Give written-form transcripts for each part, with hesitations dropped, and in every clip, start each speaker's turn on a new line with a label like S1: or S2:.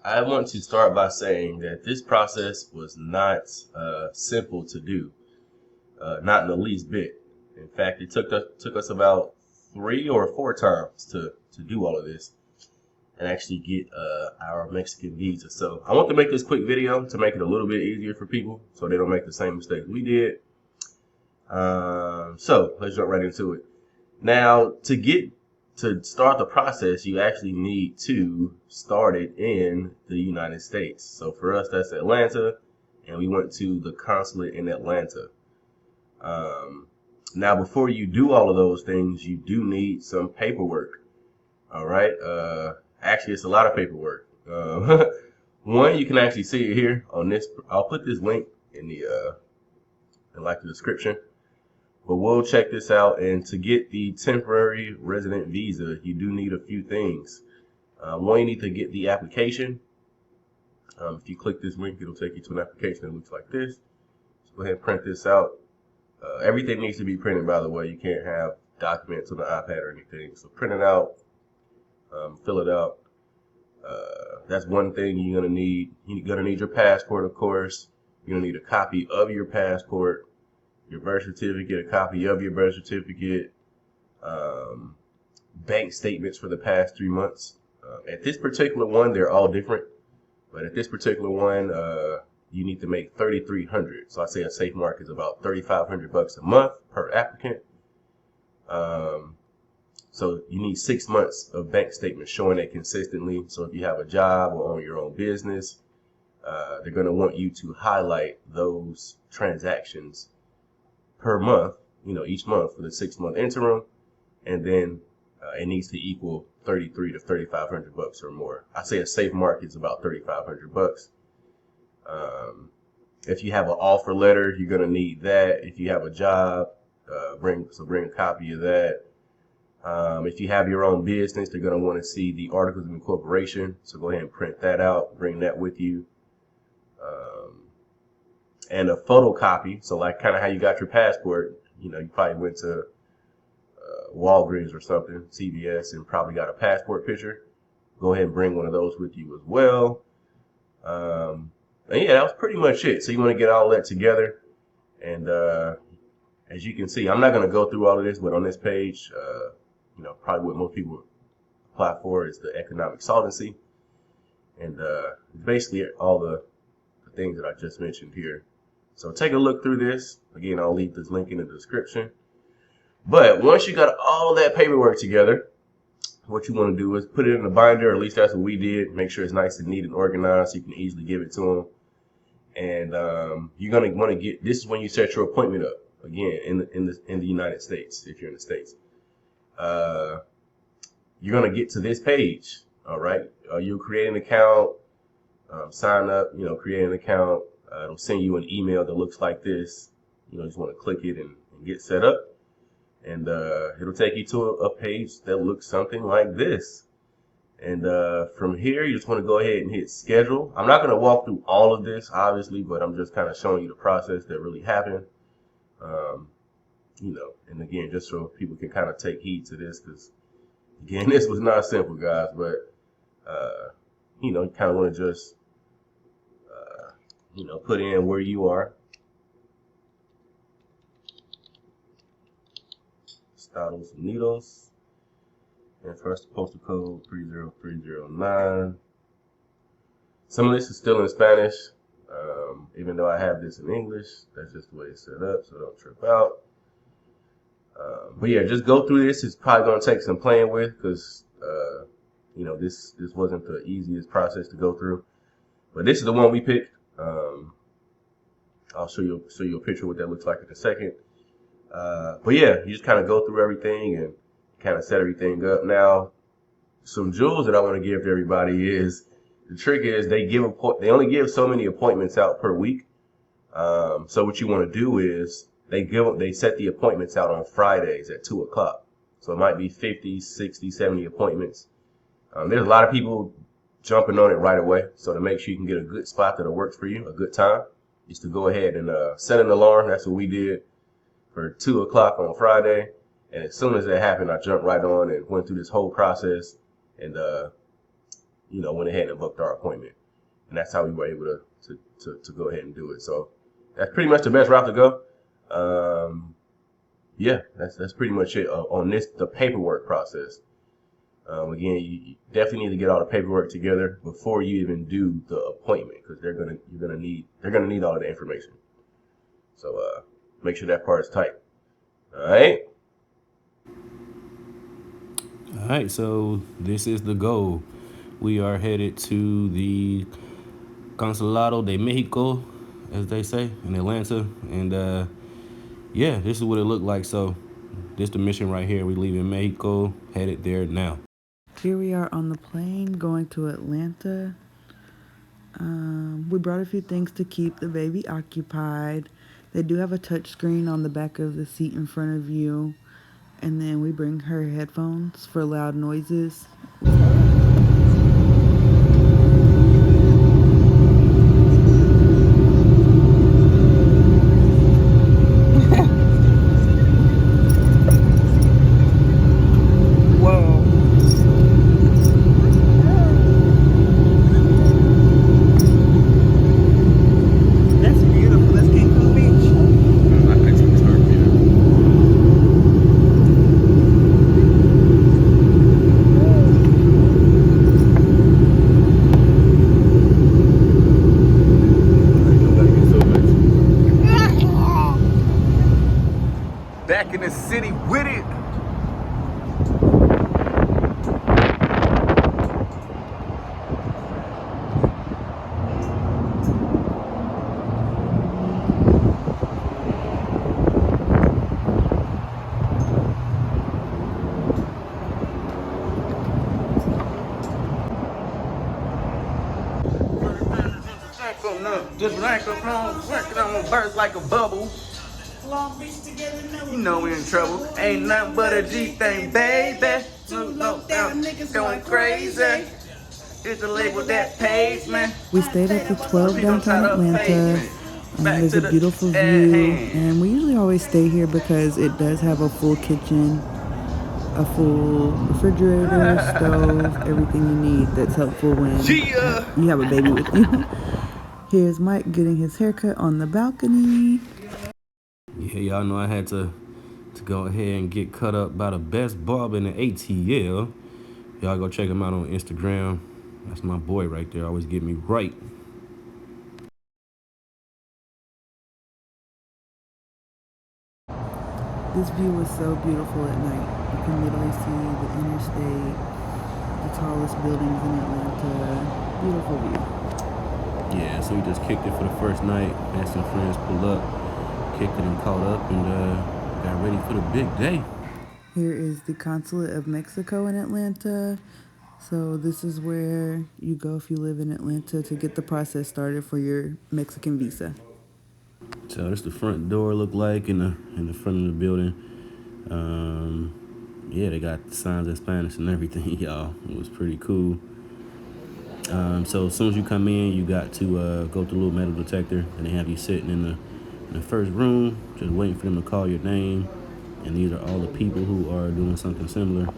S1: I want to start by saying that this process was not simple to do, not in the least bit. In fact, it took us about 3 or 4 times to do all of this and actually get our Mexican visa. So I want to make this quick video to make it a little bit easier for people so they don't make the same mistakes we did. So let's jump right into it. Now, to start the process, you actually need to start it in the United States. So for us, that's Atlanta, and we went to the consulate in Atlanta. Now, before you do all of those things, you do need some paperwork. All right. Actually, it's a lot of paperwork. One, you can actually see it here on this. I'll put this link in the the description. But we'll check this out. And to get the temporary resident visa, you do need a few things. One, you need to get the application. If you click this link, it'll take you to an application that looks like this. So go ahead and print this out. Everything needs to be printed, by the way. You can't have documents on the iPad or anything. So print it out, fill it out. That's one thing you're gonna need. You're gonna need your passport, of course. You're gonna need a copy of your passport, your birth certificate, a copy of your birth certificate, bank statements for the past 3 months. At this particular one, they're all different, but at this particular one, you need to make $3,300. So I say a safe mark is about $3,500 a month per applicant. So you need 6 months of bank statements showing that consistently. So if you have a job or own your own business, they're going to want you to highlight those transactions per month, each month for the 6-month interim, and then it needs to equal $3,300 to $3,500 or more. I say a safe mark is about $3,500. If you have an offer letter, you're gonna need that. If you have a job, bring a copy of that. If you have your own business, they're gonna want to see the articles of incorporation. So go ahead and print that out, bring that with you. And a photocopy, so like kind of how you got your passport, you probably went to Walgreens or something, CVS, and probably got a passport picture. Go ahead and bring one of those with you as well. And yeah, that was pretty much it. So you want to get all that together. And as you can see, I'm not going to go through all of this, but on this page, probably what most people apply for is the economic solvency. And basically all the things that I just mentioned here. So take a look through this. Again, I'll leave this link in the description. But once you got all that paperwork together, what you want to do is put it in a binder, or at least that's what we did. Make sure it's nice and neat and organized so you can easily give it to them. And you're going to want to get, this is when you set your appointment up, again, in the United States, if you're in the States. You're going to get to this page, all right? You'll create an account, sign up, create an account. It'll send you an email that looks like this. You just want to click it and get set up. And it'll take you to a page that looks something like this. And from here, you just want to go ahead and hit schedule. I'm not going to walk through all of this, obviously, but I'm just kind of showing you the process that really happened. And again, just so people can kind of take heed to this, because again, this was not simple, guys, but you kind of want to just put in where you are. Estados Unidos. And first, postal code 30309. Some of this is still in Spanish, even though I have this in English. That's just the way it's set up, so don't trip out. But yeah, just go through this. It's probably going to take some playing with, because this wasn't the easiest process to go through. But this is the one we picked. I'll show you a picture of what that looks like in a second. But yeah, you just kind of go through everything and kind of set everything up. Now, some jewels that I want to give to everybody is, the trick is they only give so many appointments out per week. So what you want to do is they set the appointments out on Fridays at 2 o'clock. So it might be 50, 60, 70 appointments. There's a lot of people jumping on it right away. So to make sure you can get a good spot that works for you, a good time, is to go ahead and set an alarm. That's what we did for 2 o'clock on Friday. And as soon as that happened, I jumped right on and went through this whole process. And went ahead and booked our appointment. And that's how we were able to go ahead and do it. So that's pretty much the best route to go. Yeah, that's pretty much it on the paperwork process. Again, you definitely need to get all the paperwork together before you even do the appointment, because they're gonna need all of the information. So make sure that part is tight. All right.
S2: All right, so this is the goal. We are headed to the Consulado de Mexico, as they say, in Atlanta. And yeah, this is what it looked like. So this is the mission right here. We leaving Mexico, headed there now.
S3: Here we are on the plane going to Atlanta. We brought a few things to keep the baby occupied. They do have a touch screen on the back of the seat in front of you. And then we bring her headphones for loud noises.
S2: Back in the city with it. Just like a home, working on my burst like a bubble. You know we in trouble. Ain't nothing but a G thing, baby. Two low down niggas going crazy. It's the label that pays, man.
S3: We stayed at the 12 downtown Atlanta. There's a beautiful view, and we usually always stay here because it does have a full kitchen, a full refrigerator, stove, everything you need that's helpful when you have a baby with you. Here's Mike getting his haircut on the balcony.
S2: Yeah, y'all know I had to go ahead and get cut up by the best barber in the ATL. Y'all go check him out on Instagram. That's my boy right there. Always get me right.
S3: This view was so beautiful at night. You can literally see the interstate, the tallest buildings in Atlanta. Beautiful view.
S2: Yeah, so we just kicked it for the first night. Had some friends pull up, kicked it and caught up, and got ready for the big day.
S3: Here is the Consulate of Mexico in Atlanta. So this is where you go if you live in Atlanta to get the process started for your Mexican visa.
S2: So this the front door look like in the front of the building. Yeah, they got signs in Spanish and everything, y'all. It was pretty cool. So as soon as you come in, you got to go through a little metal detector, and they have you sitting in the first room, just waiting for them to call your name. And these are all the people who are doing something similar.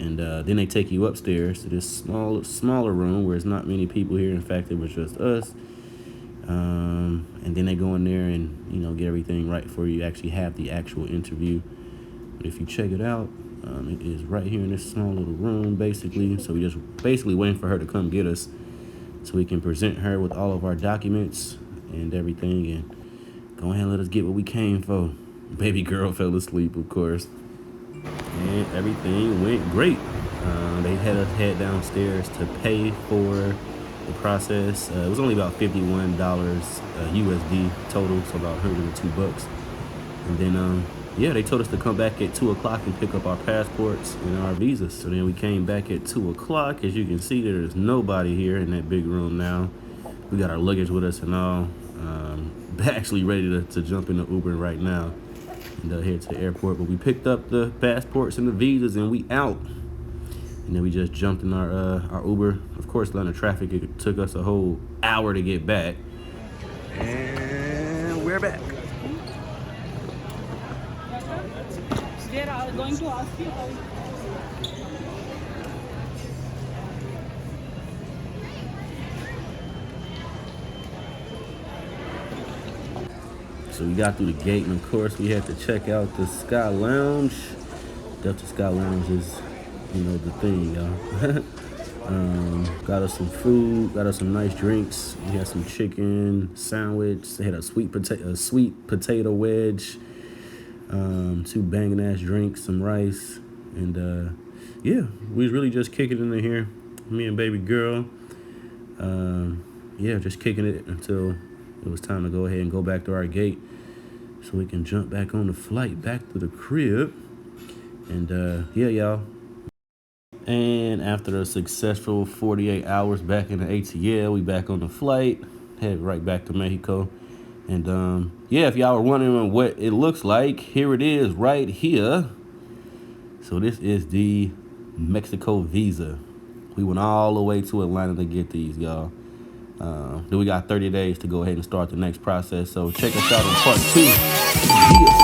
S2: And then they take you upstairs to this smaller room where there's not many people here. In fact, it was just us. And then they go in there and, get everything right for you. Actually have the actual interview. But if you check it out, it is right here in this small little room, basically. So we just basically waiting for her to come get us so we can present her with all of our documents and everything, and go ahead and let us get what we came for. Baby girl fell asleep, of course. And everything went great. They had us head downstairs to pay for the process. It was only about $51 USD total, so about $102. And then, they told us to come back at 2 o'clock and pick up our passports and our visas. So then we came back at 2 o'clock. As you can see, there's nobody here in that big room now. We got our luggage with us and all. Actually ready to jump in the Uber right now and head to the airport. But we picked up the passports and the visas and we out. And then we just jumped in our Uber. Of course, Atlanta traffic, it took us a whole hour to get back. And we're back.
S4: They are going to ask you how.
S2: So we got through the gate, and of course we had to check out the Sky Lounge. Delta Sky Lounge is, you know, the thing, y'all. Got us some food, got us some nice drinks. We had some chicken sandwich. They had a sweet potato wedge, 2 banging ass drinks, some rice, and yeah, we was really just kicking it in here, me and baby girl. Yeah, just kicking it until it was time to go ahead and go back to our gate so we can jump back on the flight back to the crib. And yeah, y'all. And after a successful 48 hours back in the ATL, we back on the flight, head right back to Mexico. And yeah, if y'all were wondering what it looks like, here it is right here. So this is the Mexico visa. We went all the way to Atlanta to get these, y'all. Then we got 30 days to go ahead and start the next process. So check us out on part 2. Yeah.